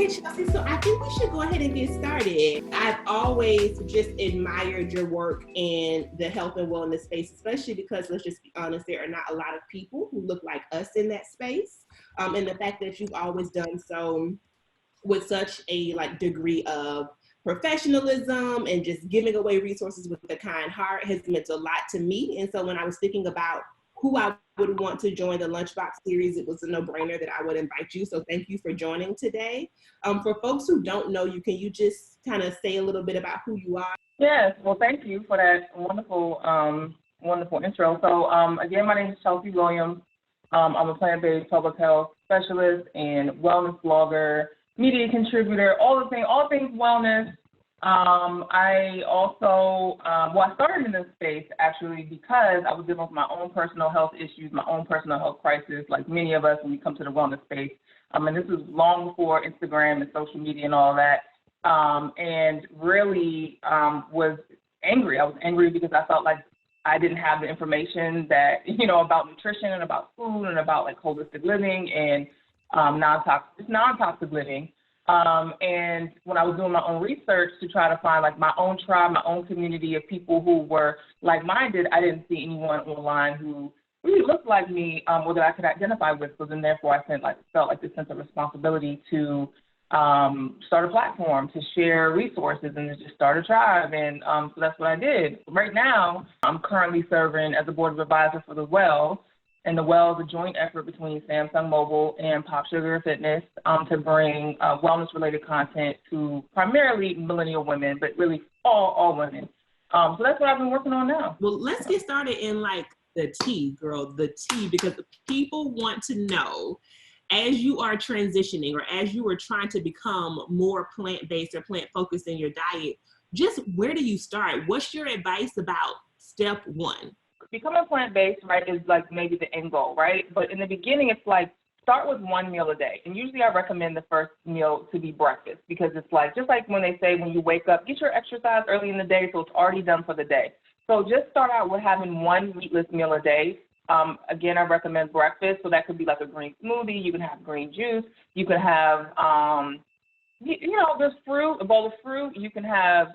Okay, Chelsea, so I think we should go ahead and get started. I've always just admired your work in the health and wellness space, especially because, let's just be honest, there are not a lot of people who look like us in that space. And the fact that you've always done so with such a degree of professionalism and just giving away resources with a kind heart has meant a lot to me. And so when I was thinking about who I would want to join the Lunchbox series, it was a no-brainer that I would invite you. So thank you for joining today. For folks who don't know you, can you just kind of say a little bit about who you are? Yes, well, thank you for that wonderful intro. So again, my name is Chelsea Williams. I'm a plant-based public health specialist and wellness blogger, media contributor, all things wellness. I also, I started in this space actually because I was dealing with my own personal health issues, my own personal health crisis, like many of us when we come to the wellness space. And this was long before Instagram and social media and all that. And really was angry. I was angry because I felt like I didn't have the information that, about nutrition and about food and about holistic living and non-toxic living. And when I was doing my own research to try to find my own tribe, my own community of people who were like-minded, I didn't see anyone online who really looked like me or that I could identify with. So then therefore I felt this sense of responsibility to start a platform, to share resources and to just start a tribe. And so that's what I did. Right now, I'm currently serving as a board of advisor for the Well. And the Well is a joint effort between Samsung Mobile and Pop Sugar Fitness to bring wellness-related content to primarily millennial women, but really all women. So that's what I've been working on now. Well, let's get started in the tea, girl, the tea, because the people want to know, as you are transitioning or as you are trying to become more plant-based or plant-focused in your diet, just where do you start? What's your advice about step one? Becoming plant-based, right, is maybe the end goal, right? But in the beginning, it's start with one meal a day. And usually I recommend the first meal to be breakfast because it's just like when they say when you wake up, get your exercise early in the day so it's already done for the day. So just start out with having one meatless meal a day. Again, I recommend breakfast. So that could be a green smoothie. You can have green juice. You can have, there's fruit, a bowl of fruit. You can have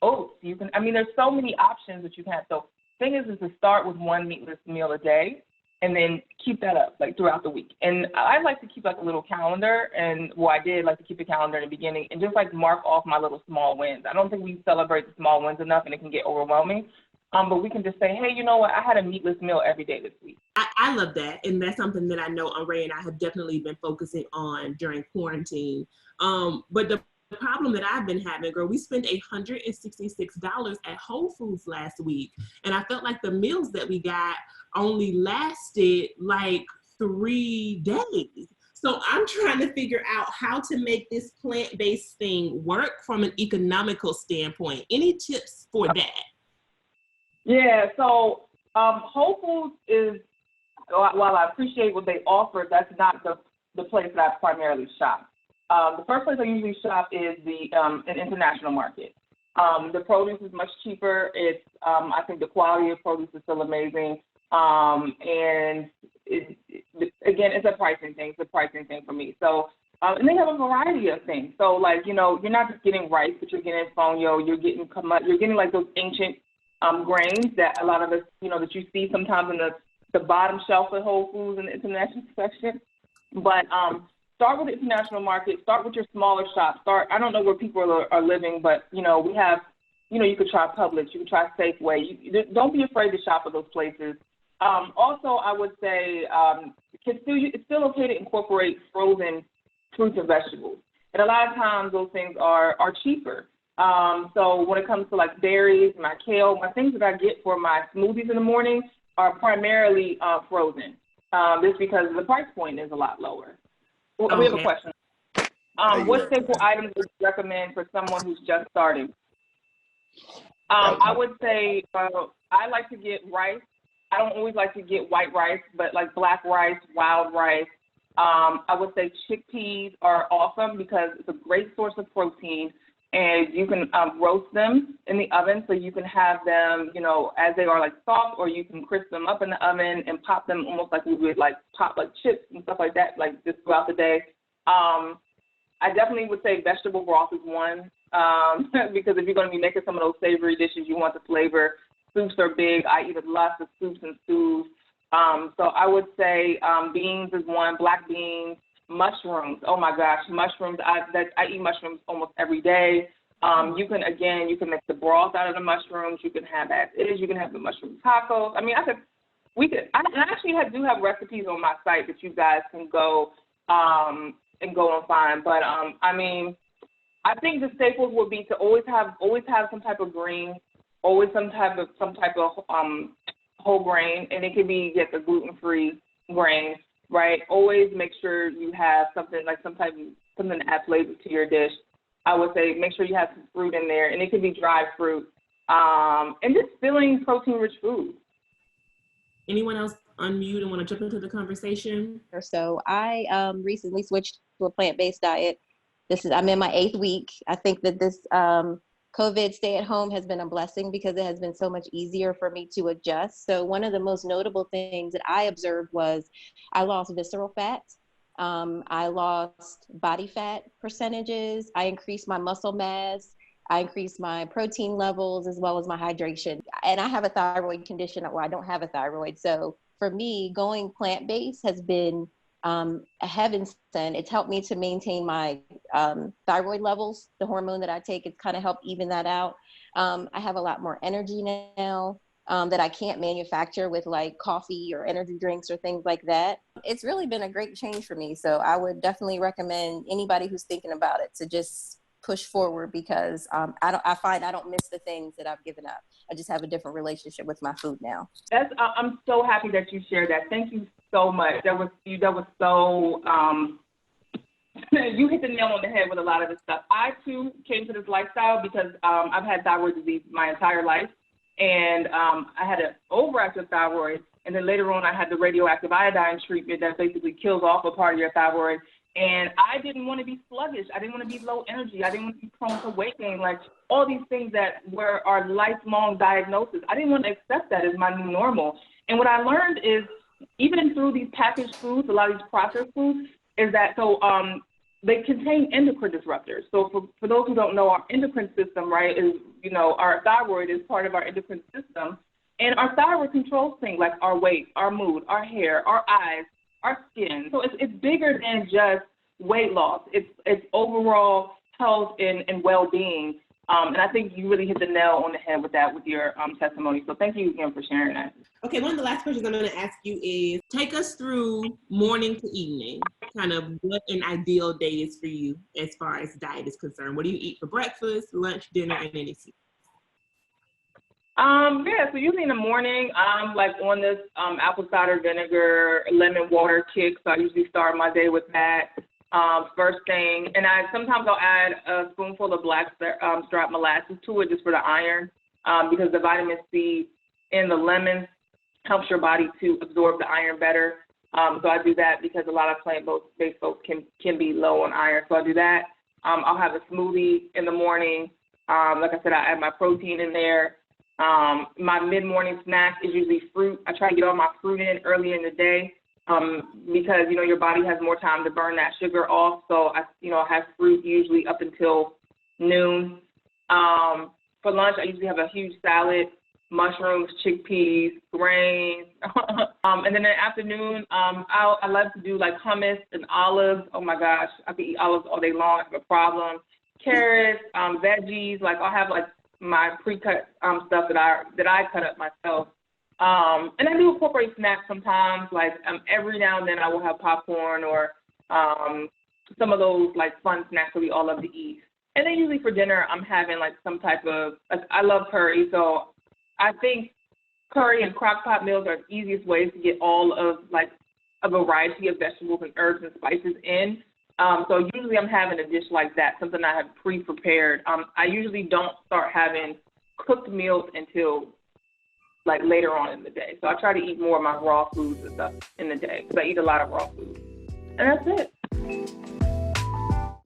oats. There's so many options that you can have. So thing is to start with one meatless meal a day and then keep that up throughout the week. And I like to keep a little calendar, and I did like to keep a calendar in the beginning and just mark off my little small wins. I don't think we celebrate the small wins enough and it can get overwhelming. But we can just say, hey, you know what? I had a meatless meal every day this week. I love that. And that's something that I know Ray and I have definitely been focusing on during quarantine. But the problem that I've been having, girl, we spent $166 at Whole Foods last week. And I felt like the meals that we got only lasted 3 days. So I'm trying to figure out how to make this plant-based thing work from an economical standpoint. Any tips for that? Yeah, so Whole Foods is, while I appreciate what they offer, that's not the place that I primarily shop. The first place I usually shop is an international market. The produce is much cheaper. It's I think the quality of produce is still amazing. And again, it's a pricing thing. It's a pricing thing for me. So and they have a variety of things. So you're not just getting rice, but you're getting fonio. You're getting those ancient grains that a lot of us, that you see sometimes in the bottom shelf of Whole Foods in the international section. But start with the international market. Start with your smaller shops. I don't know where people are living, but, we have, you could try Publix. You could try Safeway. Don't be afraid to shop at those places. Also, I would say it's still okay to incorporate frozen fruits and vegetables. And a lot of times those things are cheaper. So when it comes to berries, my kale, my things that I get for my smoothies in the morning are primarily frozen, just because the price point is a lot lower. Well, okay. We have a question. What staple items would you recommend for someone who's just starting? I would say I like to get rice. I don't always like to get white rice, but black rice, wild rice. I would say chickpeas are awesome because it's a great source of protein. And you can roast them in the oven, so you can have them, as they are soft, or you can crisp them up in the oven and pop them almost like we would pop chips and stuff like that, just throughout the day. I definitely would say vegetable broth is one, because if you're going to be making some of those savory dishes, you want the flavor. Soups are big. I eat lots of soups and stews. So I would say beans is one, black beans, mushrooms. Oh my gosh, mushrooms. I eat mushrooms almost every day. You can make the broth out of the mushrooms. You can have as is. You can have the mushroom tacos. I mean, I actually do have recipes on my site that you guys can go and find. But I mean, I think the staples would be to always have some type of green, always some type of whole grain, and it can be the gluten-free grain, right? Always make sure you have something to add flavor to your dish. I would say make sure you have some fruit in there, and it could be dried fruit, and just filling protein-rich food. Anyone else unmute and want to jump into the conversation? So I recently switched to a plant-based diet. I'm in my 8th week. I think that this COVID stay-at-home has been a blessing because it has been so much easier for me to adjust. So one of the most notable things that I observed was I lost visceral fat. I lost body fat percentages. I increased my muscle mass. I increased my protein levels as well as my hydration. And I have a thyroid condition. Well, I don't have a thyroid. So for me, going plant-based has been a heaven sent. It's helped me to maintain my thyroid levels. The hormone that I take, it's kind of helped even that out. I have a lot more energy now that I can't manufacture with like coffee or energy drinks or things like that. It's really been a great change for me. So I would definitely recommend anybody who's thinking about it to just push forward because I find I don't miss the things that I've given up. I just have a different relationship with my food now. I'm so happy that you shared that. Thank you so much. That was so you hit the nail on the head with a lot of this stuff. I too came to this lifestyle because I've had thyroid disease my entire life, and I had an overactive thyroid, and then later on I had the radioactive iodine treatment that basically kills off a part of your thyroid. And I didn't want to be sluggish. I didn't want to be low energy. I didn't want to be prone to weight gain, like all these things that were our lifelong diagnosis. I didn't want to accept that as my new normal. And what I learned is, even through these packaged foods, a lot of these processed foods, is that they contain endocrine disruptors. So for those who don't know, our endocrine system, right, is, our thyroid is part of our endocrine system. And our thyroid controls things like our weight, our mood, our hair, our eyes, our skin. So it's bigger than just weight loss. It's overall health and well-being. And I think you really hit the nail on the head with that, with your testimony. So thank you again for sharing that. Okay, one of the last questions I'm going to ask you is, take us through morning to evening, kind of what an ideal day is for you as far as diet is concerned. What do you eat for breakfast, lunch, dinner, and any snack? So usually in the morning, I'm like on this apple cider vinegar, lemon water kick. So I usually start my day with that first thing. And sometimes I'll add a spoonful of black strap molasses to it just for the iron, because the vitamin C in the lemon helps your body to absorb the iron better. So I do that because a lot of plant-based folks can be low on iron. So I do that. I'll have a smoothie in the morning. Like I said, I add my protein in there. My mid-morning snack is usually fruit. I try to get all my fruit in early in the day because, your body has more time to burn that sugar off. So, I have fruit usually up until noon. For lunch, I usually have a huge salad, mushrooms, chickpeas, grains. And then in the afternoon, I love to do like hummus and olives. Oh, my gosh, I could eat olives all day long. I have a problem. Carrots, veggies, like I'll have like my pre-cut stuff that I cut up myself. And I do incorporate snacks sometimes, like every now and then I will have popcorn or some of those like fun snacks that we all love to eat. And then usually for dinner, I'm having like some type of, I love curry, so I think curry and crock pot meals are the easiest ways to get all of like a variety of vegetables and herbs and spices in. So usually I'm having a dish like that, something I have pre-prepared. I usually don't start having cooked meals until like later on in the day. So I try to eat more of my raw foods and stuff in the day because I eat a lot of raw food. And that's it.